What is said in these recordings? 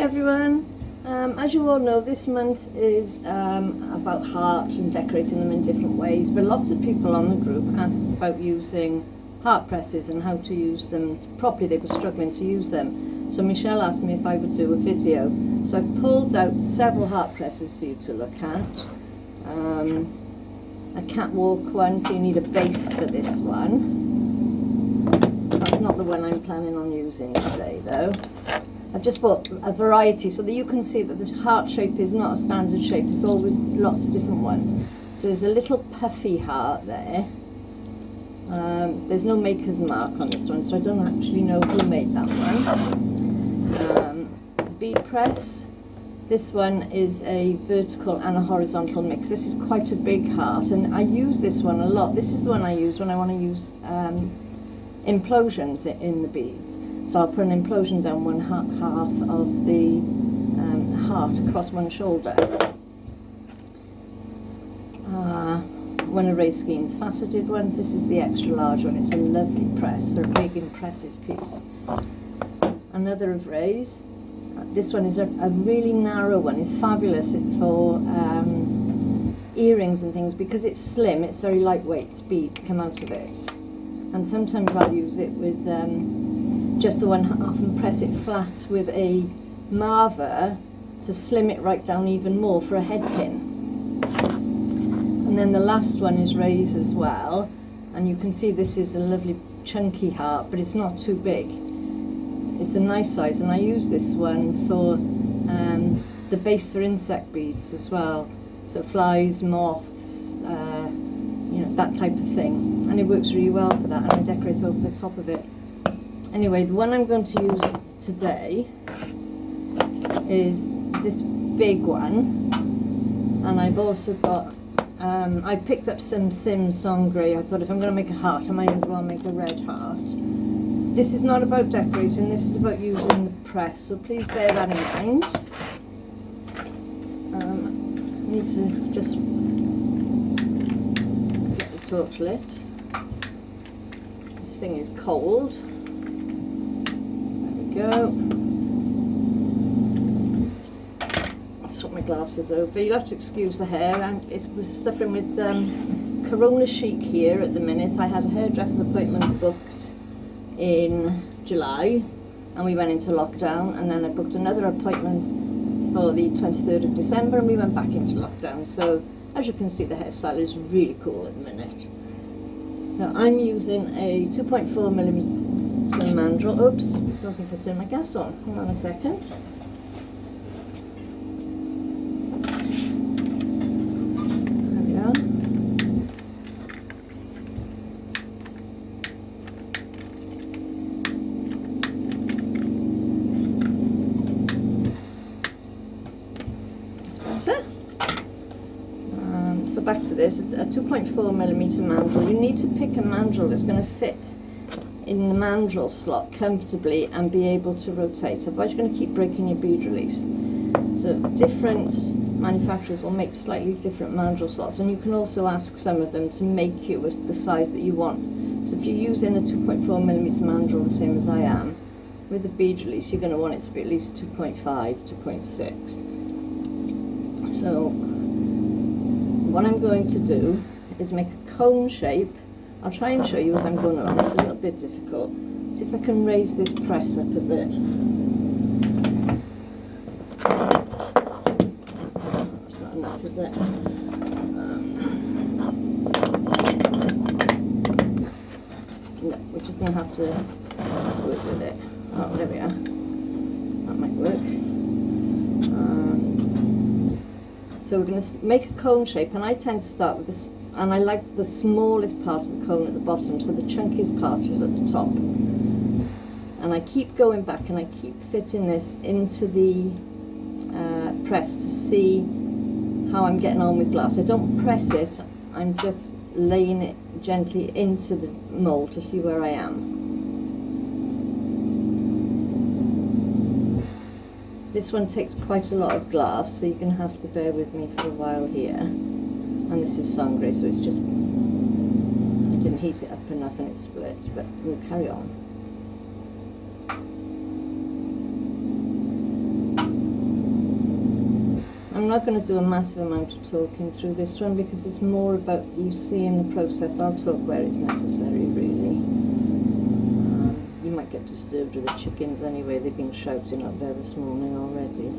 everyone. As you all know, this month is about hearts and decorating them in different ways, but lots of people on the group asked about using heart presses and how to use them properly. They were struggling to use them. So Michelle asked me if I would do a video. So I've pulled out several heart presses for you to look at. A catwalk one, so you need a base for this one. That's not the one I'm planning on using today though. I've just bought a variety so that you can see that the heart shape is not a standard shape, it's always lots of different ones. So there's a little puffy heart there. There's no maker's mark on this one, so I don't actually know who made that one. Bead press. This one is a vertical and a horizontal mix. This is quite a big heart, and I use this one a lot. This is the one I use when I want to use implosions in the beads. So I'll put an implosion down one half of the heart across one shoulder. One of Ray Skeen's faceted ones. This is the extra large one. It's a lovely press for a big impressive piece. Another of Ray's. This one is a really narrow one. It's fabulous for earrings and things because it's slim. It's very lightweight. Beads come out of it. And sometimes I'll use it with just the one half and press it flat with a marver to slim it right down even more for a head pin. And then the last one is Ray's as well, and you can see this is a lovely chunky heart, but it's not too big. It's a nice size, and I use this one for the base for insect beads as well, so flies, moths, you know, that type of thing, and it works really well for that, and I decorate over the top of it. Anyway, the one I'm going to use today is this big one, and I've also got, I picked up some Sims Sangre. I thought if I'm going to make a heart, I might as well make a red heart. This is not about decorating, this is about using the press, so please bear that in mind. I need to just get the torch lit. This thing is cold. Go. Let's swap my glasses over. You'll have to excuse the hair. We're suffering with Corona chic here at the minute. I had a hairdresser's appointment booked in July and we went into lockdown, and then I booked another appointment for the 23rd of December and we went back into lockdown. So as you can see, the hairstyle is really cool at the minute. Now I'm using a 2.4mm mandrel. Oops, don't think I turned my gas on. Hang on a second. There we are. That's better. So back to this, a 2.4mm mandrel. You need to pick a mandrel that's going to fit in the mandrel slot comfortably and be able to rotate, otherwise you're going to keep breaking your bead release. So different manufacturers will make slightly different mandrel slots, and you can also ask some of them to make you the size that you want. So if you're using a 2.4mm mandrel the same as I am, with the bead release you're going to want it to be at least 2.5, 2.6. So what I'm going to do is make a cone shape. I'll try and show you as I'm going along. It's a little bit difficult. See if I can raise this press up a bit. That's not enough, is it? No, we're just going to have to work with it. Oh, there we are. That might work. So we're going to make a cone shape, and I tend to start with this. And I like the smallest part of the cone at the bottom, so the chunkiest part is at the top. And I keep going back and I keep fitting this into the press to see how I'm getting on with glass. I don't press it, I'm just laying it gently into the mould to see where I am. This one takes quite a lot of glass, so you're going to have to bear with me for a while here. And this is Sangre, so it's just, I didn't heat it up enough and it split, but we'll carry on. not going to do a massive amount of talking through this one because it's more about you seeing the process. I'll talk where it's necessary, really. You might get disturbed with the chickens anyway, they've been shouting up there this morning already.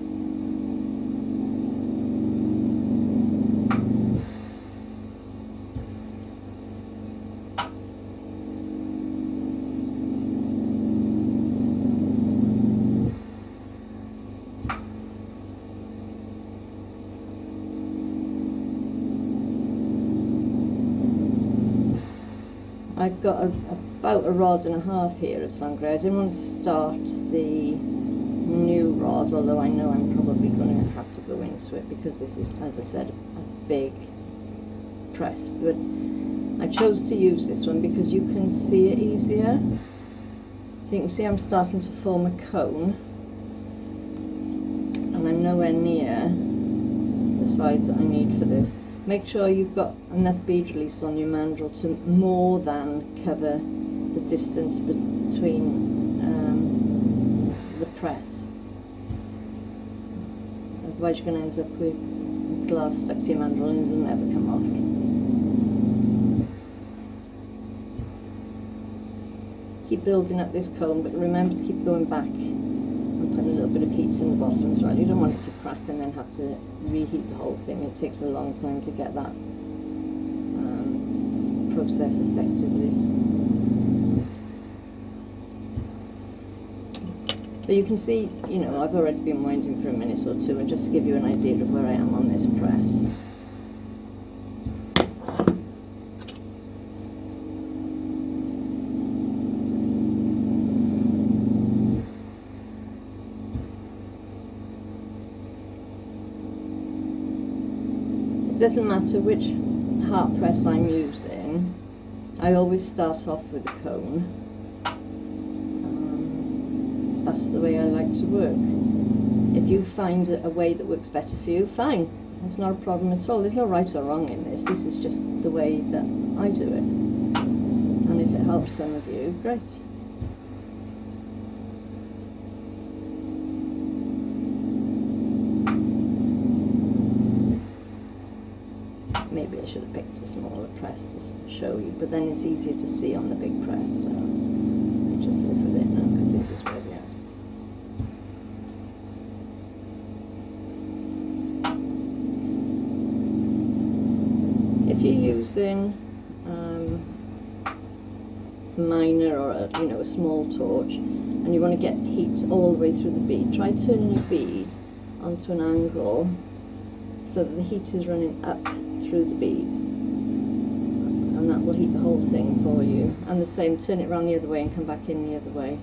I've got about a rod and a half here of sangria. I didn't want to start the new rod, although I know I'm probably going to have to go into it because this is, as I said, a big press. But I chose to use this one because you can see it easier. So you can see I'm starting to form a cone, and I'm nowhere near the size that I need for this. Make sure you've got enough bead release on your mandrel to more than cover the distance between the press. Otherwise you're going to end up with glass stuck to your mandrel and it'll never come off. Keep building up this cone, but remember to keep going back and putting a little bit of heat in the bottom as well. You don't want it to crack and then have to reheat the whole thing. It takes a long time to get that process effectively. So you can see, you know, I've already been winding for a minute or two, and just to give you an idea of where I am on this press. It doesn't matter which heart press I'm using, I always start off with a cone. That's the way I like to work. If you find a way that works better for you, fine. It's not a problem at all. There's no right or wrong in this. This is just the way that I do it. And if it helps some of you, great. Maybe I should have picked a smaller press to show you, but then it's easier to see on the big press. So I just live with it now because this is where we are. If you're using a miner or a small torch and you want to get heat all the way through the bead, try turning your bead onto an angle so that the heat is running up through the bead, and that will heat the whole thing for you. And the same, turn it around the other way and come back in the other way.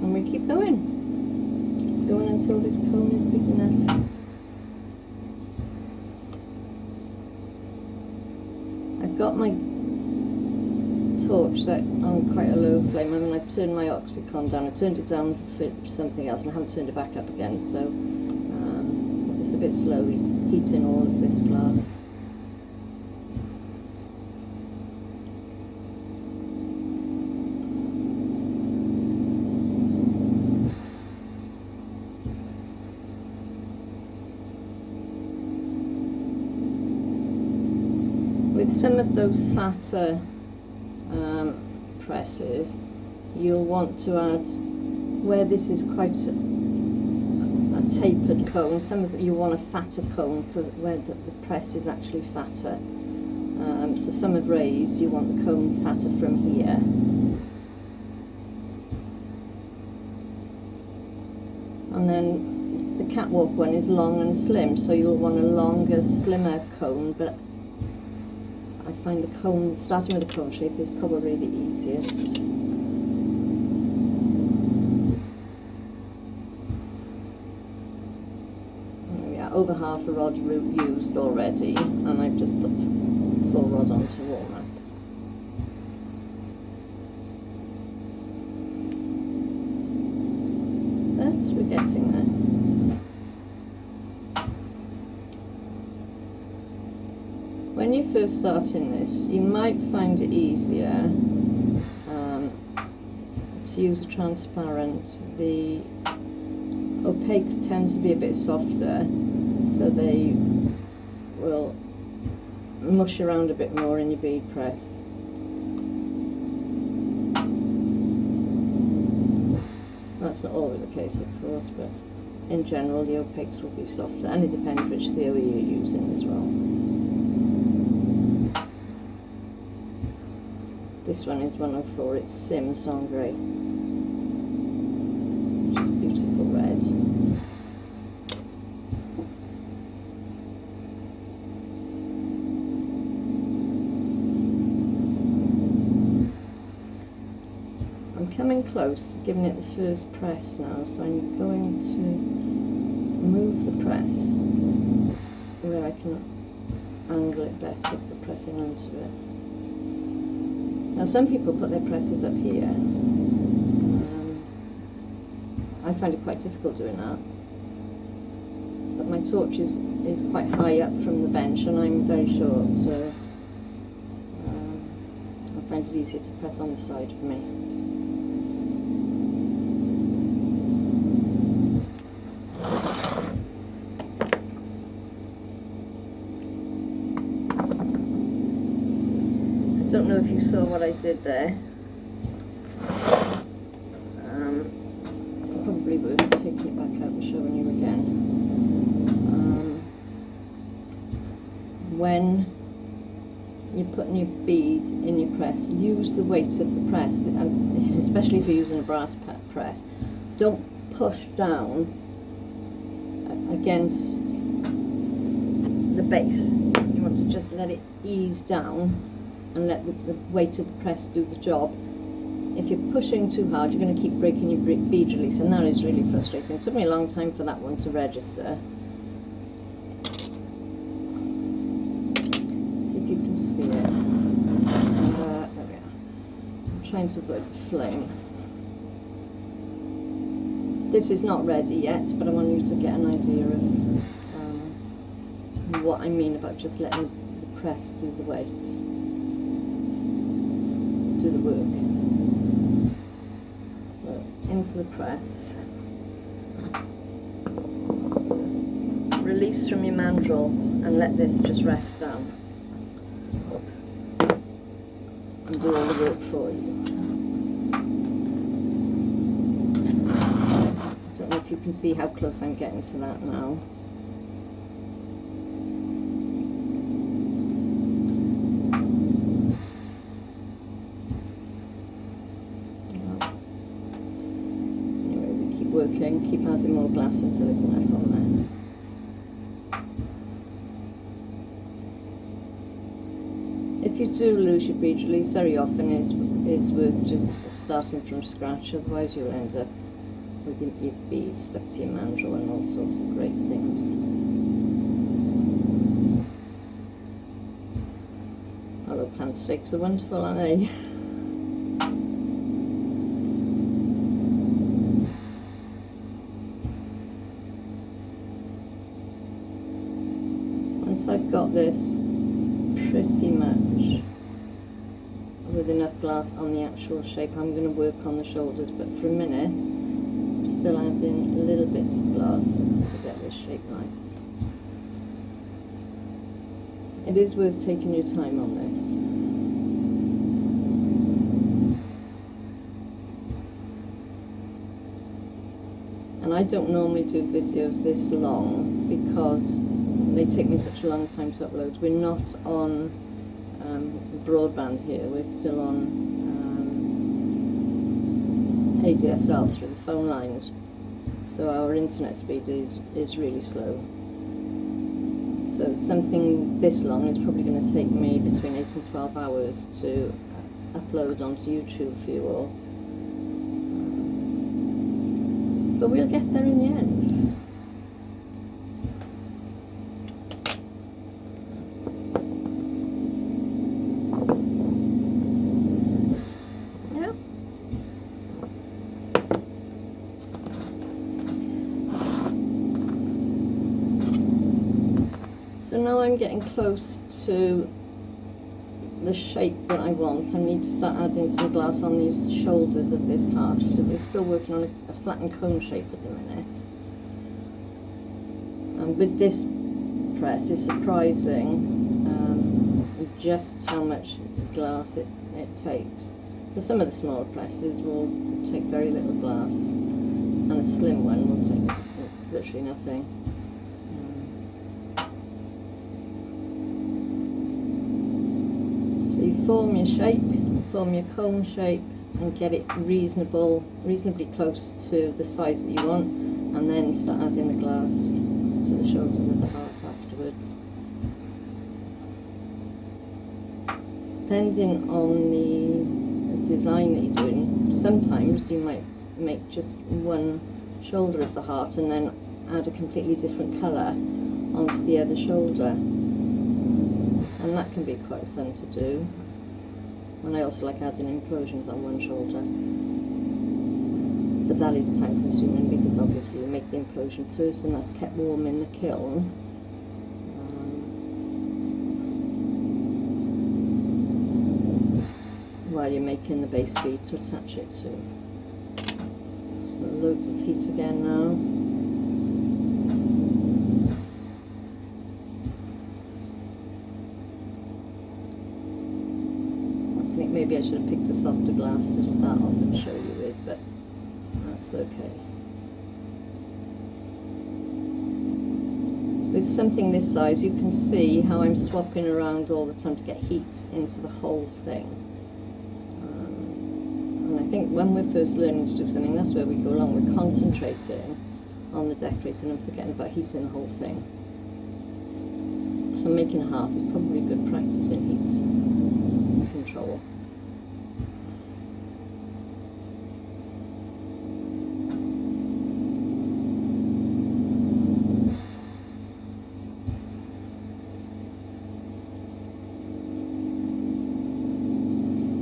And we keep going until this cone is big enough. I've got my torch set on quite a low flame. I mean, I've turned my oxycon down. I turned it down for something else and I haven't turned it back up again, so it's a bit slow heating all of this glass. With some of those fatter presses, you'll want to add, where this is quite a tapered cone, you want a fatter cone for where the press is actually fatter. So some of Ray's, you want the cone fatter from here. And then the catwalk one is long and slim, so you'll want a longer, slimmer cone, but I find the cone, starting with the cone shape, is probably the easiest. There we are, over half a rod used already, and I've just put full rod on to warm up. But we're getting there. When you're first starting this, you might find it easier to use a transparent. The opaques tend to be a bit softer, so they will mush around a bit more in your bead press. That's not always the case, of course, but in general the opaques will be softer, and it depends which COE you're using as well. This one is 104, it's Sim Sangre, which is beautiful red. I'm coming close to giving it the first press now, so I'm going to move the press where I can angle it better for pressing onto it. Now some people put their presses up here. I find it quite difficult doing that, but my torch is quite high up from the bench and I'm very short, so I find it easier to press on the side for me. I don't know if you saw what I did there. It's probably worth taking it back out and showing you again. When you're putting your bead in your press, use the weight of the press, especially if you're using a brass press. Don't push down against the base. You want to just let it ease down and let the weight of the press do the job. If you're pushing too hard, you're going to keep breaking your bead release, and that is really frustrating. It took me a long time for that one to register. See if you can see it. There we are. I'm trying to avoid the flame. This is not ready yet, but I want you to get an idea of what I mean about just letting the press do the weight. Do the work. So into the press, release from your mandrel and let this just rest down and do all the work for you. I don't know if you can see how close I'm getting to that now. Working, keep adding more glass until there's enough on there. If you do lose your bead release, very often is worth just starting from scratch, otherwise you'll end up with your bead stuck to your mandrel and all sorts of great things. Although pan sticks are wonderful, aren't they? Once I've got this pretty much with enough glass on the actual shape, I'm going to work on the shoulders, but for a minute I'm still adding little bits of glass to get this shape nice. It is worth taking your time on this. And I don't normally do videos this long because they take me such a long time to upload. We're not on broadband here, we're still on ADSL through the phone lines, so our internet speed is really slow. So something this long is probably going to take me between 8 and 12 hours to upload onto YouTube for you all. But we'll get there in the end. So now I'm I'm getting close to the shape that I want, I need to start adding some glass on these shoulders of this heart. So we're still working on a flattened cone shape at the minute. And with this press, it's surprising just how much glass it takes. So some of the smaller presses will take very little glass, and a slim one will take literally nothing. So you form your shape, form your cone shape, and get it reasonably close to the size that you want, and then start adding the glass to the shoulders of the heart afterwards. Depending on the design that you're doing, sometimes you might make just one shoulder of the heart and then add a completely different colour onto the other shoulder, and that can be quite fun to do. And I also like adding implosions on one shoulder, but that is time consuming because obviously you make the implosion first and that's kept warm in the kiln. While you're making the base bead to attach it to. So loads of heat again now. I think maybe I should have picked a softer glass to start off and show you with, but that's okay. With something this size, you can see how I'm swapping around all the time to get heat into the whole thing. I think when we're first learning to do something, that's where we go along. We're concentrating on the decorating and forgetting about heating the whole thing. So making a heart is probably good practice in heat control.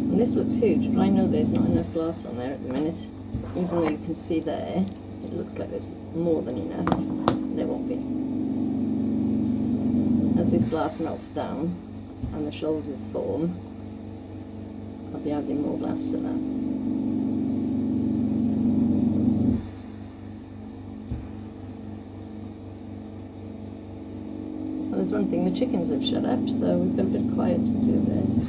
And this looks huge, but I know there's not enough glass on there at the minute. Even though you can see there, it looks like there's more than enough. There won't be. As this glass melts down and the shoulders form, I'll be adding more glass to that. Well, there's one thing, the chickens have shut up, so we've got a bit quiet to do this.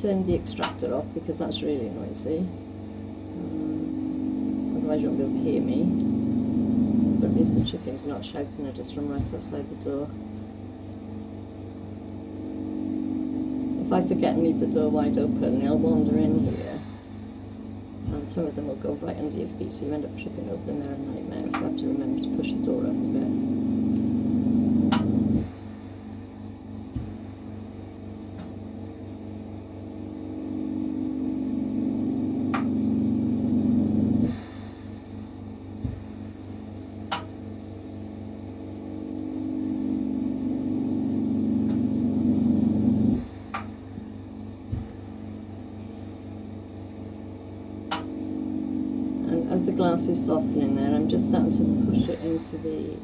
Turn the extractor off because that's really noisy. Otherwise you won't be able to hear me. But at least the chickens are not shouting at us from right outside the door. If I forget and leave the door wide open, they'll wander in here. And some of them will go right under your feet, so you end up tripping over them. They're a nightmare, so you have to remember to push the door up a bit. As the glass is softening there, I'm just starting to push it into the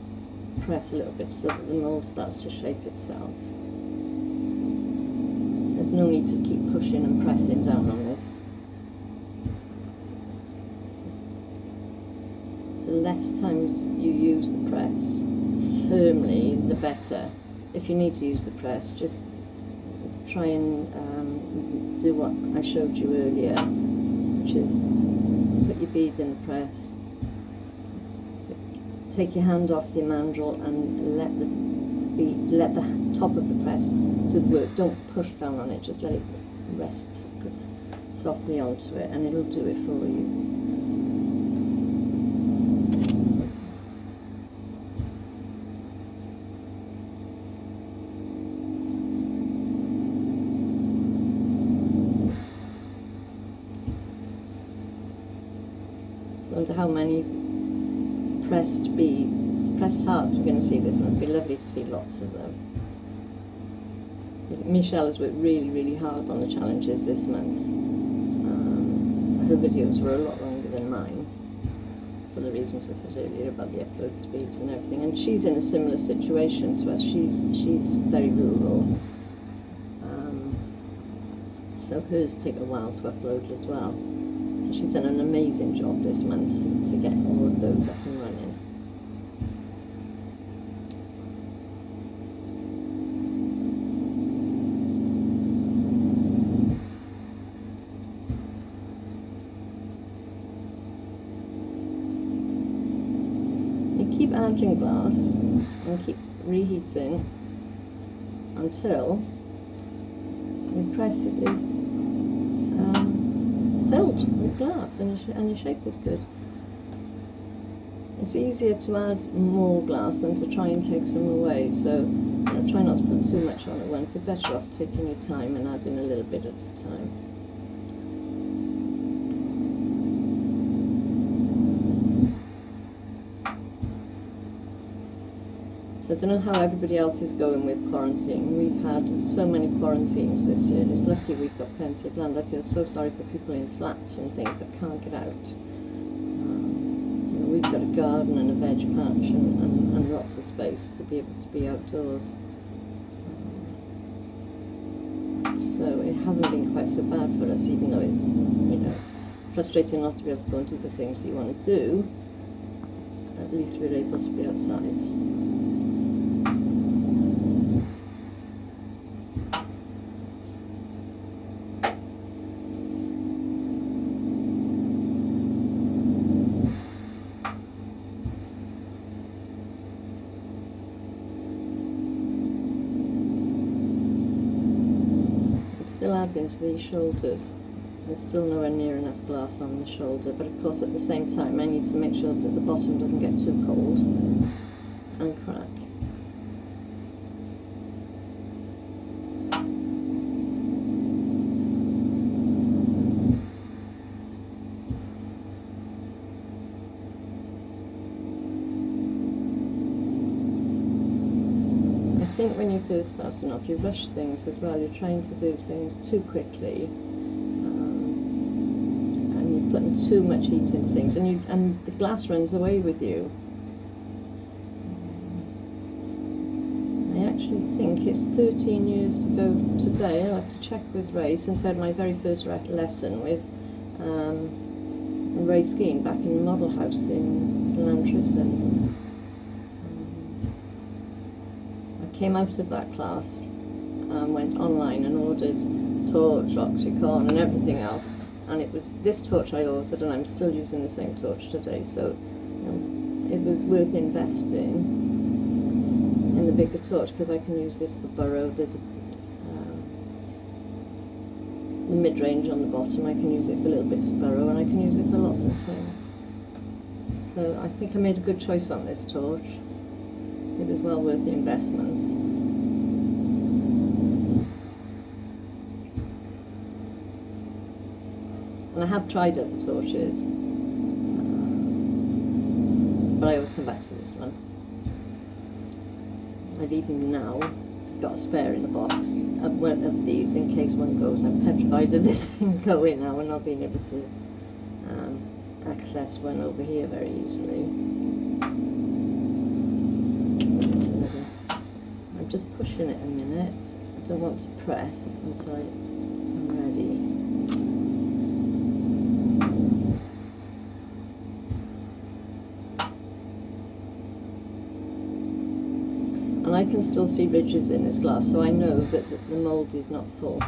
press a little bit so that the mould starts to shape itself. There's no need to keep pushing and pressing down on this. The less times you use the press firmly, the better. If you need to use the press, just try and do what I showed you earlier, which is put your beads in the press, take your hand off the mandrel and let the top of the press do the work. Don't push down on it, just let it rest softly onto it and it'll do it for you. So under how many pressed hearts we're going to see this month. It'd be lovely to see lots of them. Michelle has worked really hard on the challenges this month. Her videos were a lot longer than mine for for the reasons I said earlier about the upload speeds and everything. And she's in a similar situation to us. She's very rural, so hers take a while to upload as well. So she's done an amazing job this month to get all of those up and running. Keep adding glass and keep reheating until your press is filled with glass and your shape is good. It's easier to add more glass than to try and take some away, so try not to put too much on at once. You're better off taking your time and adding a little bit at a time. So I don't know how everybody else is going with quarantine. We've had so many quarantines this year. It's lucky we've got plenty of land. I feel so sorry for people in flats and things that can't get out. We've got a garden and a veg patch and lots of space to be able to be outdoors. So it hasn't been quite so bad for us, even though it's frustrating not to be able to go and do the things you want to do. At least we're able to be outside. Still adding to these shoulders. There's still nowhere near enough glass on the shoulder, but of course at the same time I need to make sure that the bottom doesn't get too cold and crack. I think when you first starting off, you rush things as well. You're trying to do things too quickly, and you're putting too much heat into things, and the glass runs away with you. I actually think it's 13 years to go today. I'll have to check with Ray, since I had my very first lesson with Ray Skeen back in the Model House in Lantrisand. Came out of that class and went online and ordered torch, Oxycon and everything else, and it was this torch I ordered, and I'm still using the same torch today, so it was worth investing in the bigger torch, because I can use this for burrow. There's the mid-range on the bottom, I can use it for little bits of burrow, and I can use it for lots of things. So I think I made a good choice on this torch. It was well worth the investment. And I have tried other torches, but I always come back to this one. I've even now got a spare in the box of one of these in case one goes. I'm petrified of this thing going now and not being able to access one over here very easily. I'm just pushing it a minute. I don't want to press until I'm ready. And I can still see ridges in this glass, so I know that the mould is not full.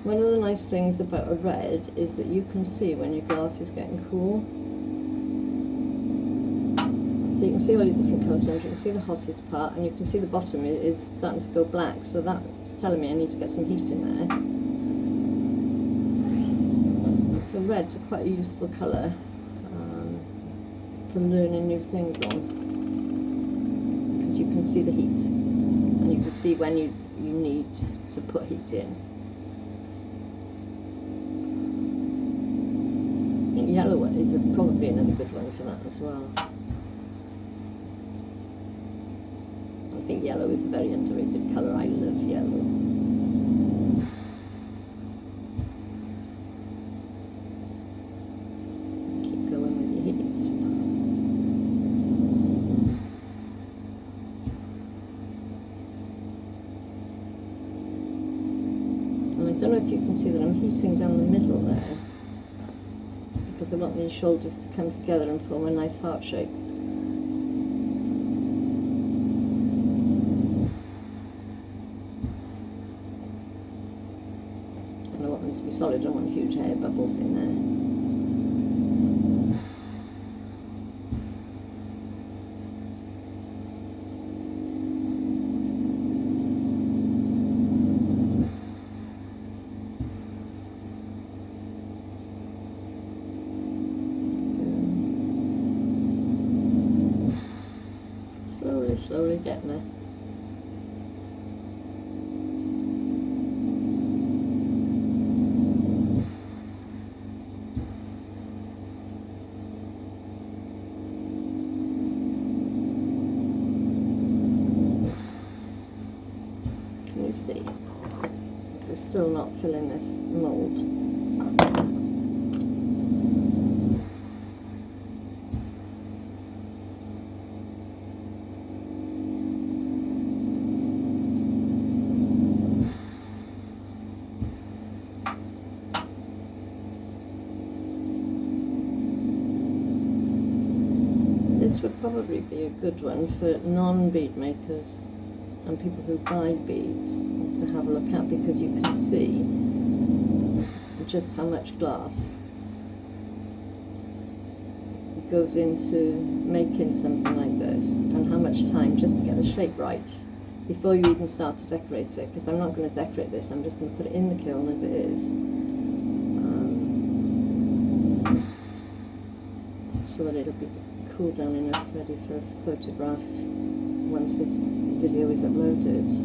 One of the nice things about a red is that you can see when your glass is getting cool. So you can see all your different colour tones, you can see the hottest part, and you can see the bottom is starting to go black, so that's telling me I need to get some heat in there. So red's quite a useful colour for learning new things on, because you can see the heat, and you can see when you need to put heat in. Yellow is probably another good one for that as well. I think yellow is a very underrated colour. I love yellow. don't know if you can see that I'm heating down the middle there, because I want these shoulders to come together and form a nice heart shape. And I want them to be solid, I don't want huge air bubbles in there. Slowly getting there. Can you see? We're still not filling this mould. This would probably be a good one for non-bead makers and people who buy beads to have a look at, because you can see just how much glass goes into making something like this, and how much time just to get the shape right before you even start to decorate it. Because I'm not going to decorate this, I'm just going to put it in the kiln as it is, so that it'll be cool down enough, ready for a photograph once this video is uploaded.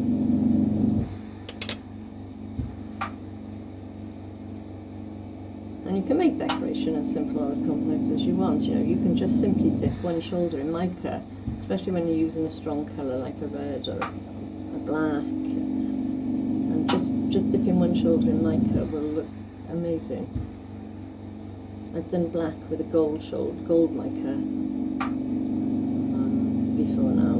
And you can make decoration as simple or as complex as you want. You know, you can just simply dip one shoulder in mica, especially when you're using a strong colour like a red or a black, and just dipping one shoulder in mica will look amazing. I've done black with a gold mica before now,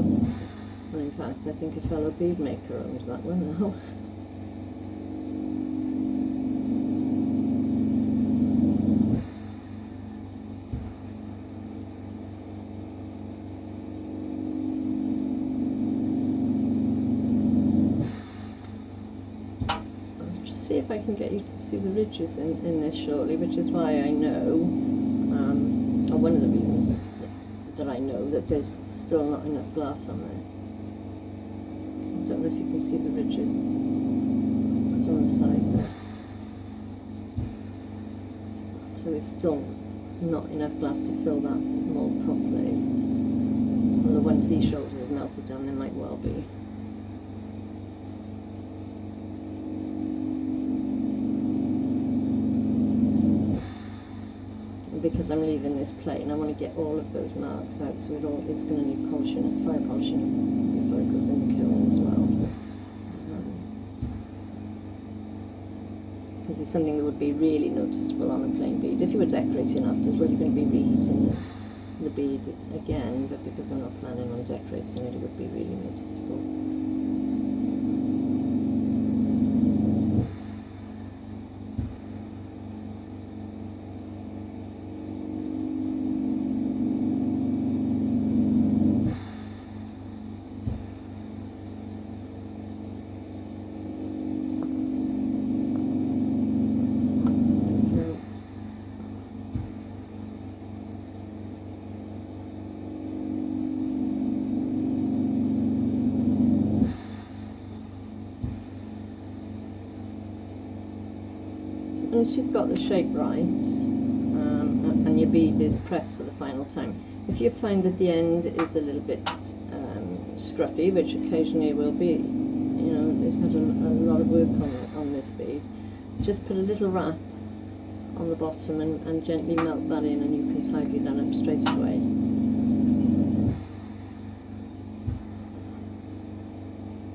and in fact I think a fellow bead maker owns that one now. I'll just see if I can get you to see the ridges in this shortly, which is why I know, or one of the reasons that I know that there's still not enough glass on this. I don't know if you can see the ridges on the side there. So there's still not enough glass to fill that mould properly. Although once these shoulders have melted down, there might well be. Because I'm leaving this plain, I want to get all of those marks out, so it's going to need polishing, fire polishing, before it goes in the kiln as well. Because it's something that would be really noticeable on a plain bead. If you were decorating afterwards, well, you're going to be reheating the bead again, but because I'm not planning on decorating it, it would be really noticeable. Once you've got the shape right, and your bead is pressed for the final time, if you find that the end is a little bit scruffy, which occasionally will be, you know, it's had a lot of work on this bead, just put a little wrap on the bottom and gently melt that in, and you can tidy that up straight away.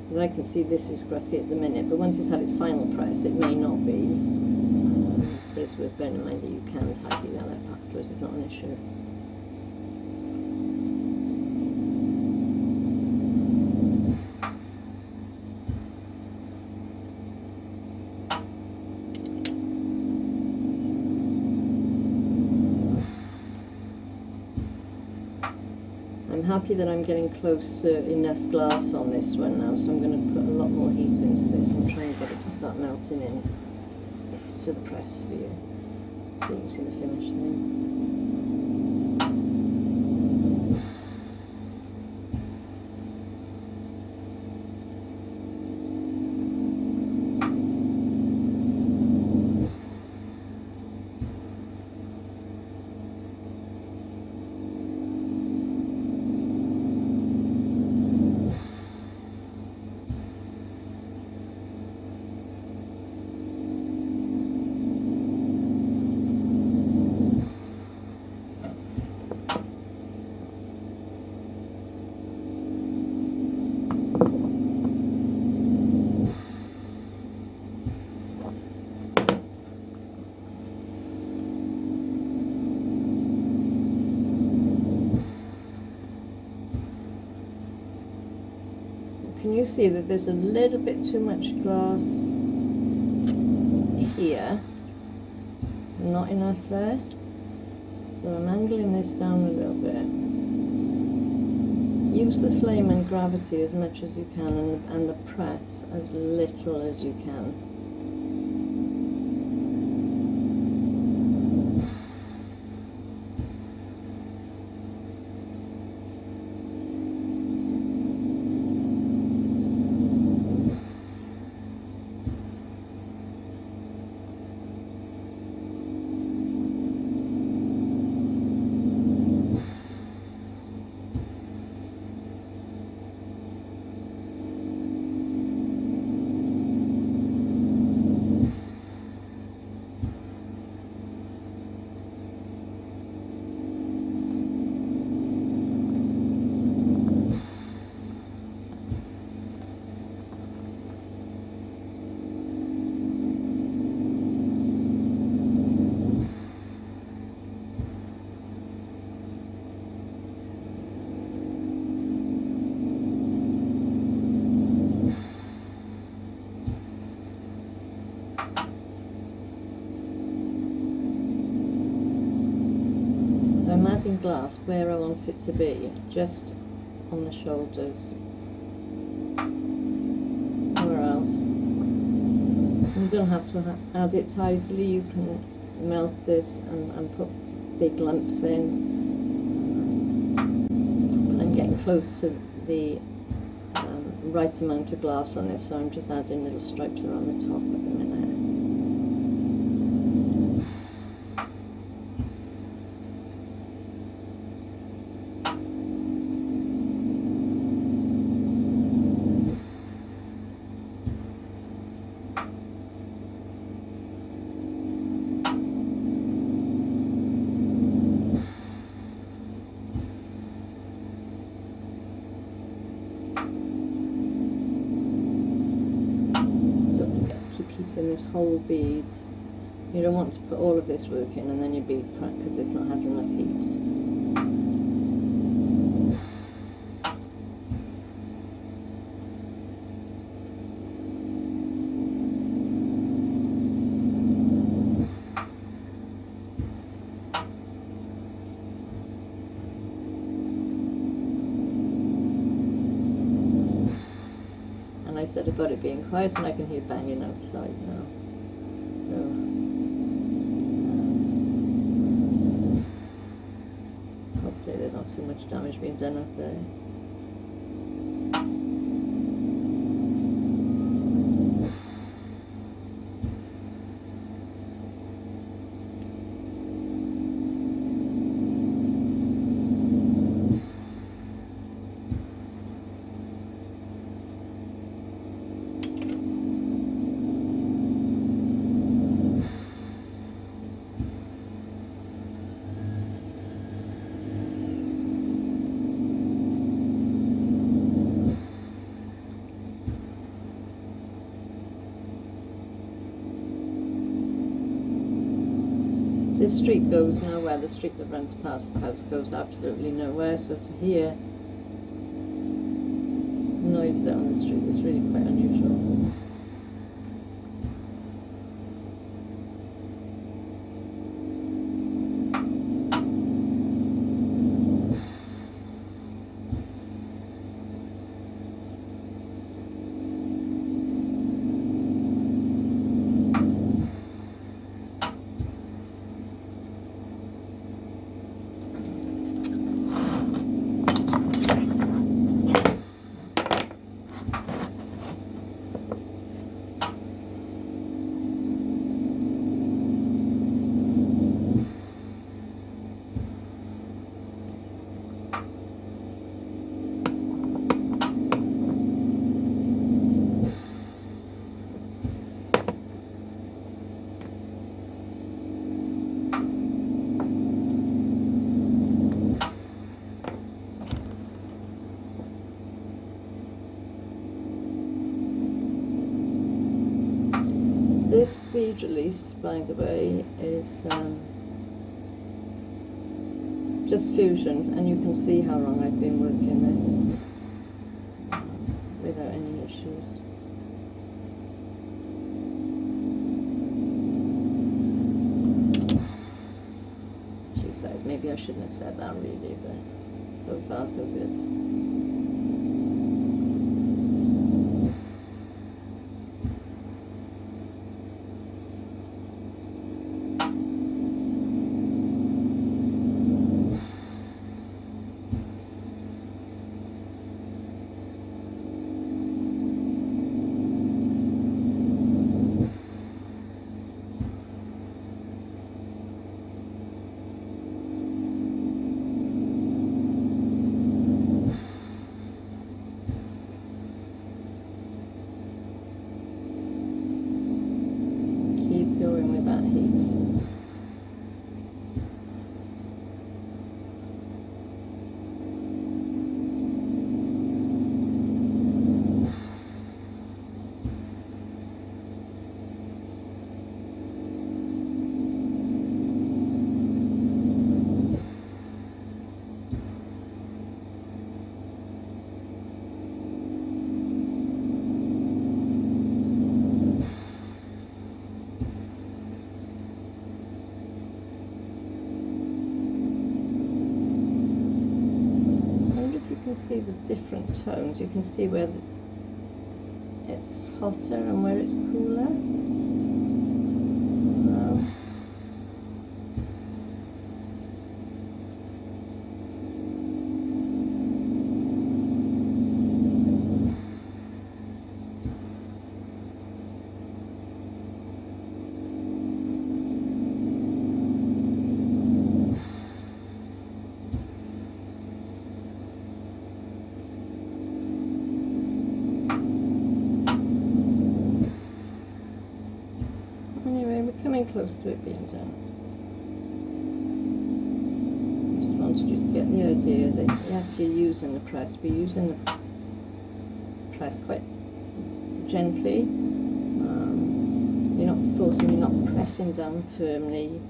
Because I can see this is scruffy at the minute, but once it's had its final press, it may not be. But it's worth bearing in mind that you can tidy that up afterwards, it's not an issue. I'm happy that I'm getting close to enough glass on this one now, so I'm going to put a lot more heat into this and try and get it to start melting in to the press for you, so you can see the finished thing. Can you see that there's a little bit too much glass here, not enough there? So I'm angling this down a little bit. Use the flame and gravity as much as you can, and the press as little as you can. I'm adding glass where I want it to be, just on the shoulders. Nowhere else. You don't have to add it tidily, you can melt this and put big lumps in. But I'm getting close to the right amount of glass on this, so I'm just adding little stripes around the top at the minute. In this whole bead, you don't want to put all of this work in and then your bead crack because it's not had enough heat. I said about it being quiet, and I can hear banging outside now. So, hopefully there's not too much damage being done up there. This street goes nowhere. The street that runs past the house goes absolutely nowhere, so to hear noise down the street is really quite unusual. bead release, by the way, is just fusion, and you can see how long I've been working this without any issues. She says, maybe I shouldn't have said that really, but so far so good. Going with that heat. See the different tones. You can see where it's hotter and where it's cooler. Coming close to it being done. I just wanted you to get the idea that yes, you're using the press, but using the press quite gently. You're not forcing, you're not pressing down firmly.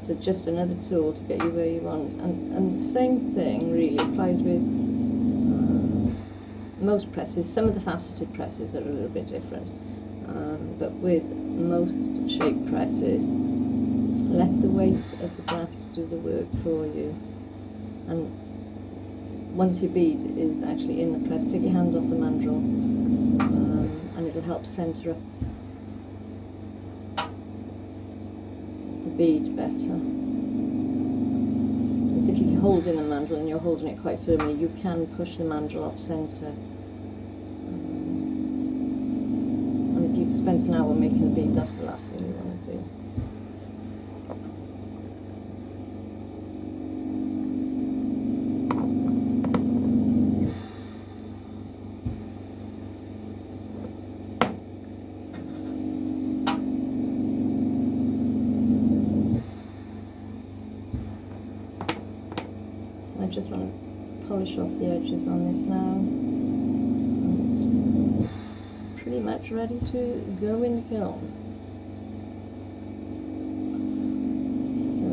It's just another tool to get you where you want, and the same thing really applies with most presses. Some of the faceted presses are a little bit different, but with most shape presses, let the weight of the brass do the work for you. And once your bead is actually in the press, take your hand off the mandrel, and it'll help centre up bead better. Because if you hold in a mandrel and you're holding it quite firmly, you can push the mandrel off centre. And if you've spent an hour making a bead, that's the last thing you want to do. I just want to polish off the edges on this now. It's pretty much ready to go in the kiln. So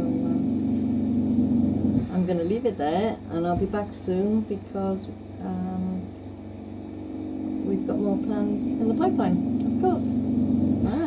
I'm going to leave it there, and I'll be back soon because we've got more plans in the pipeline, of course. Bye.